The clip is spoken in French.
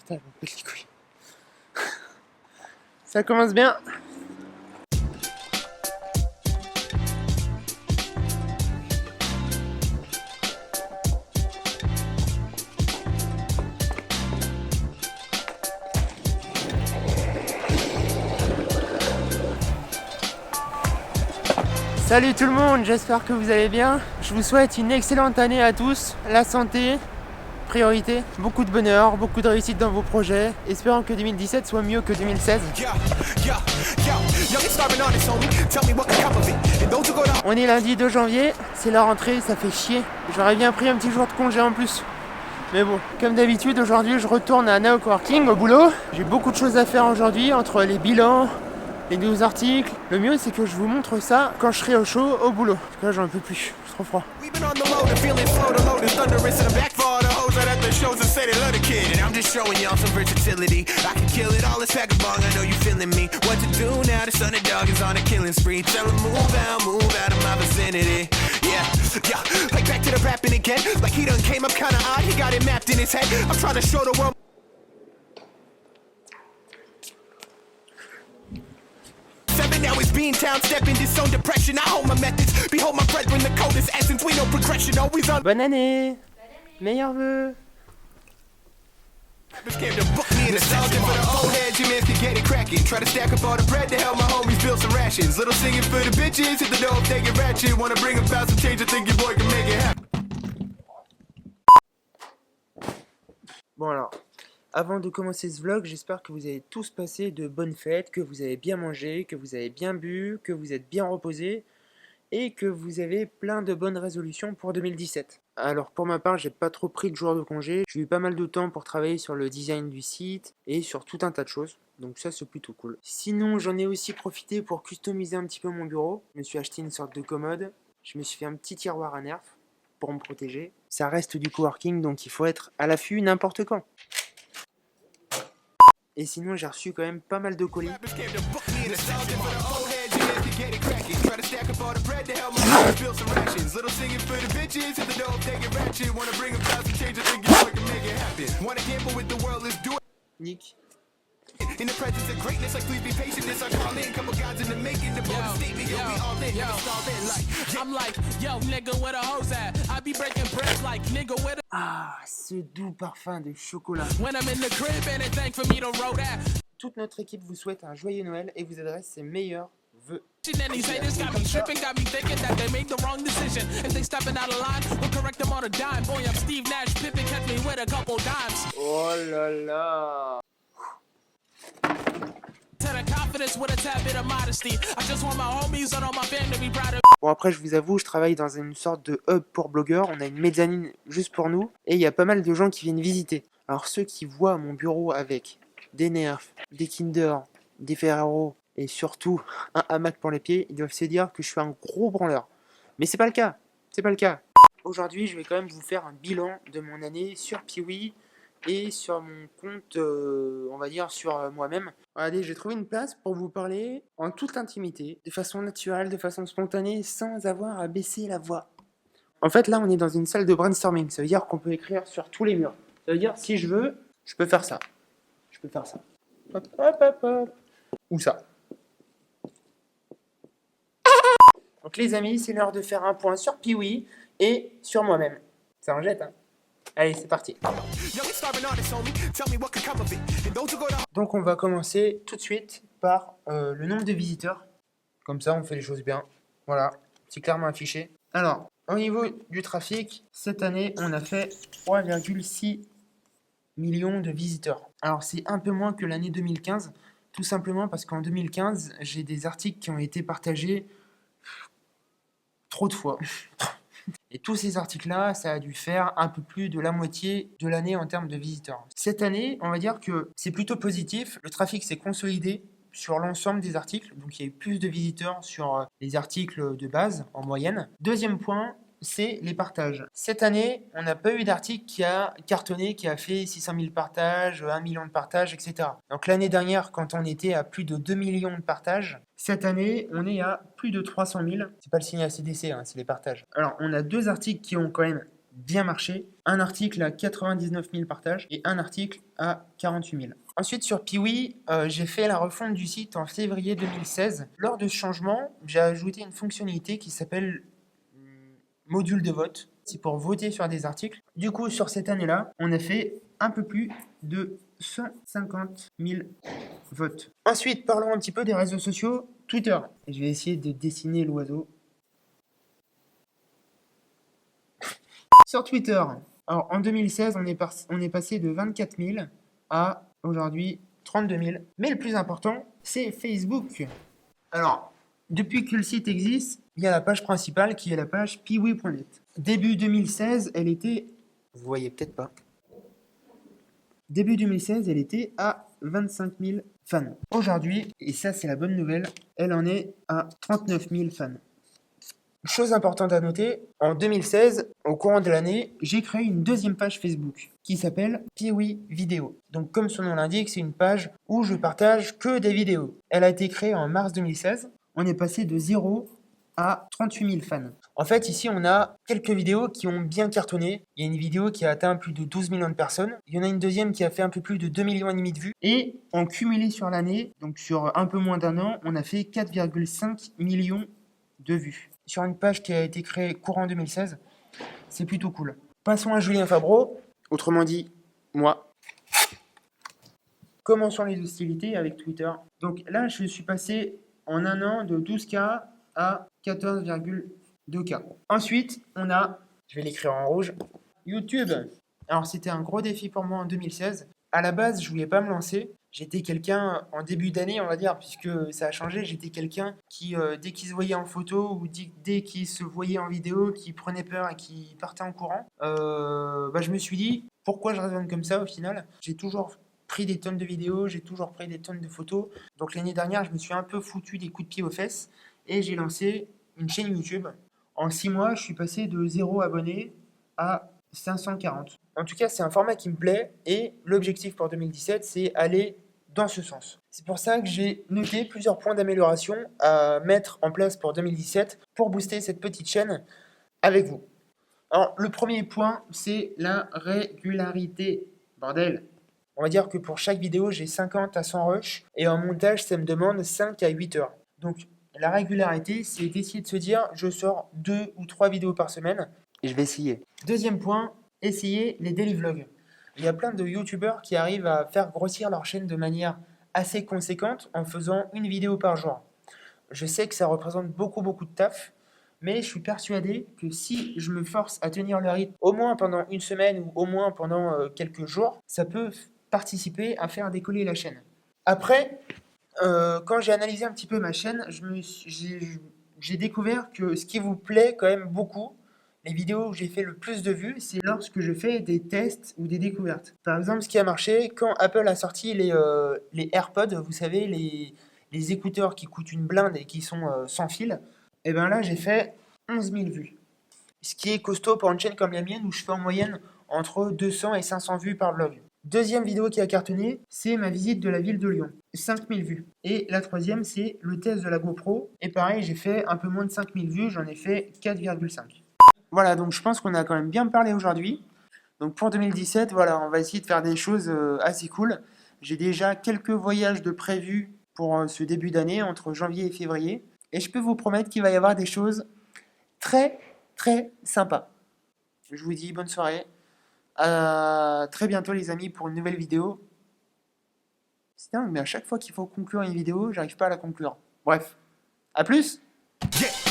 Putain, j'en pète les couilles. Ça commence bien. Salut tout le monde, j'espère que vous allez bien. Je vous souhaite une excellente année à tous. La santé, priorité, beaucoup de bonheur, beaucoup de réussite dans vos projets. Espérons que 2017 soit mieux que 2016. On est lundi 2 janvier, c'est la rentrée, ça fait chier. J'aurais bien pris un petit jour de congé en plus. Mais bon, comme d'habitude, aujourd'hui je retourne à Now Coworking au boulot. J'ai beaucoup de choses à faire aujourd'hui entre les bilans, les nouveaux articles. Le mieux c'est que je vous montre ça quand je serai au chaud au boulot. Parce que là j'en peux plus, c'est trop froid. Now it's Beantown, step in this own depression. I hold my methods, behold my brethren, the coldest essence. We know progression, always on. Bonne année, meilleurs vœux. Came to book me in a nostalgia for the old heads, you man can get it cracking. Try to stack up all the bread to help my homies build some rations. Little singing for the bitches, hit the door if they get ratchet. Wanna bring about some change, I think your boy can make it happen. Bon alors, avant de commencer ce vlog, j'espère que vous avez tous passé de bonnes fêtes, que vous avez bien mangé, que vous avez bien bu, que vous êtes bien reposé et que vous avez plein de bonnes résolutions pour 2017. Alors pour ma part, j'ai pas trop pris de jours de congé, j'ai eu pas mal de temps pour travailler sur le design du site et sur tout un tas de choses, donc ça c'est plutôt cool. Sinon j'en ai aussi profité pour customiser un petit peu mon bureau, je me suis acheté une sorte de commode, je me suis fait un petit tiroir à nerf pour me protéger. Ça reste du coworking donc il faut être à l'affût n'importe quand. Et sinon j'ai reçu quand même pas mal de colis. Nick. Ah, ce doux parfum de chocolat. Toute notre équipe vous souhaite un joyeux Noël et vous adresse ses meilleurs vœux. Oh là là. Bon après je vous avoue, je travaille dans une sorte de hub pour blogueurs, on a une mezzanine juste pour nous, et il y a pas mal de gens qui viennent visiter. Alors ceux qui voient mon bureau avec des Nerf, des Kinder, des Ferrero, et surtout un hamac pour les pieds, ils doivent se dire que je suis un gros branleur. Mais c'est pas le cas, c'est pas le cas. Aujourd'hui je vais quand même vous faire un bilan de mon année sur Piwi, et sur mon compte, on va dire sur moi-même. Allez, j'ai trouvé une place pour vous parler en toute intimité, de façon naturelle, de façon spontanée, sans avoir à baisser la voix. En fait, là, on est dans une salle de brainstorming. Ça veut dire qu'on peut écrire sur tous les murs. Ça veut dire, si je veux, je peux faire ça. Je peux faire ça. Hop, hop, hop, hop. Ou ça. Donc les amis, c'est l'heure de faire un point sur Piwi et sur moi-même. Ça en jette, hein. Allez, c'est parti. Donc on va commencer tout de suite par le nombre de visiteurs. Comme ça, on fait les choses bien. Voilà, c'est clairement affiché. Alors, au niveau du trafic, cette année, on a fait 3,6 millions de visiteurs. Alors, c'est un peu moins que l'année 2015, tout simplement parce qu'en 2015, j'ai des articles qui ont été partagés trop de fois. Et tous ces articles-là, ça a dû faire un peu plus de la moitié de l'année en termes de visiteurs. Cette année, on va dire que c'est plutôt positif. Le trafic s'est consolidé sur l'ensemble des articles. Donc, il y a eu plus de visiteurs sur les articles de base, en moyenne. Deuxième point, c'est les partages. Cette année, on n'a pas eu d'article qui a cartonné, qui a fait 600 000 partages, 1 million de partages, etc. Donc l'année dernière, quand on était à plus de 2 millions de partages, cette année, on est à plus de 300 000. C'est pas le signe ACDC, hein, c'est les partages. Alors, on a deux articles qui ont quand même bien marché. Un article à 99 000 partages et un article à 48 000. Ensuite, sur Piwi, j'ai fait la refonte du site en février 2016. Lors de ce changement, j'ai ajouté une fonctionnalité qui s'appelle module de vote. C'est pour voter sur des articles. Du coup, sur cette année-là, on a fait un peu plus de 150 000 votes. Ensuite, parlons un petit peu des réseaux sociaux. Twitter. Et je vais essayer de dessiner l'oiseau. Sur Twitter, alors en 2016, on est passé de 24 000 à aujourd'hui 32 000. Mais le plus important, c'est Facebook. Alors, depuis que le site existe, il y a la page principale qui est la page piwi.net. Début 2016, elle était... Vous voyez peut-être pas. Début 2016, elle était à 25 000 fans. Aujourd'hui, et ça c'est la bonne nouvelle, elle en est à 39 000 fans. Chose importante à noter, en 2016, au courant de l'année, j'ai créé une deuxième page Facebook qui s'appelle Piwi Vidéo. Donc comme son nom l'indique, c'est une page où je partage que des vidéos. Elle a été créée en mars 2016. On est passé de 0 à 38 000 fans. En fait, ici, on a quelques vidéos qui ont bien cartonné. Il y a une vidéo qui a atteint plus de 12 millions de personnes. Il y en a une deuxième qui a fait un peu plus de 2,5 millions de vues. Et en cumulé sur l'année, donc sur un peu moins d'un an, on a fait 4,5 millions de vues. Sur une page qui a été créée courant 2016, c'est plutôt cool. Passons à Julien Fabreau, autrement dit, moi. Commençons les hostilités avec Twitter. Donc là, je suis passé en un an de 12K à 14,2K. Ensuite, on a, je vais l'écrire en rouge, YouTube. Alors c'était un gros défi pour moi en 2016. À la base, je voulais pas me lancer. J'étais quelqu'un, en début d'année, on va dire, puisque ça a changé, j'étais quelqu'un qui, dès qu'il se voyait en photo ou dès qu'il se voyait en vidéo, qui prenait peur et qui partait en courant, je me suis dit, pourquoi je raisonne comme ça au final? J'ai toujours pris des tonnes de vidéos, j'ai toujours pris des tonnes de photos. Donc l'année dernière, je me suis un peu foutu des coups de pied aux fesses et j'ai lancé une chaîne YouTube. En 6 mois, je suis passé de 0 abonnés à 540. En tout cas, c'est un format qui me plaît et l'objectif pour 2017, c'est aller dans ce sens. C'est pour ça que j'ai noté plusieurs points d'amélioration à mettre en place pour 2017 pour booster cette petite chaîne avec vous. Alors, le premier point, c'est la régularité. Bordel! On va dire que pour chaque vidéo, j'ai 50 à 100 rushs et en montage, ça me demande 5 à 8 heures. Donc, la régularité, c'est d'essayer de se dire, je sors 2 ou 3 vidéos par semaine et je vais essayer. Deuxième point, essayez les daily vlogs. Il y a plein de youtubeurs qui arrivent à faire grossir leur chaîne de manière assez conséquente en faisant une vidéo par jour. Je sais que ça représente beaucoup de taf, mais je suis persuadé que si je me force à tenir le rythme au moins pendant une semaine ou au moins pendant quelques jours, ça peut participer à faire décoller la chaîne. Après, quand j'ai analysé un petit peu ma chaîne, j'ai découvert que ce qui vous plaît quand même beaucoup, les vidéos où j'ai fait le plus de vues, c'est lorsque je fais des tests ou des découvertes. Par exemple, ce qui a marché, quand Apple a sorti les AirPods, vous savez, les écouteurs qui coûtent une blinde et qui sont sans fil, et bien là, j'ai fait 11 000 vues. Ce qui est costaud pour une chaîne comme la mienne où je fais en moyenne entre 200 et 500 vues par vlog. Deuxième vidéo qui a cartonné, c'est ma visite de la ville de Lyon. 5000 vues. Et la troisième, c'est le test de la GoPro. Et pareil, j'ai fait un peu moins de 5000 vues, j'en ai fait 4,5. Voilà, donc je pense qu'on a quand même bien parlé aujourd'hui. Donc pour 2017, voilà, on va essayer de faire des choses assez cool. J'ai déjà quelques voyages de prévus pour ce début d'année, entre janvier et février. Et je peux vous promettre qu'il va y avoir des choses très sympas. Je vous dis bonne soirée. À très bientôt les amis pour une nouvelle vidéo. C'est dingue, mais à chaque fois qu'il faut conclure une vidéo, j'arrive pas à la conclure. Bref, à plus! Yeah.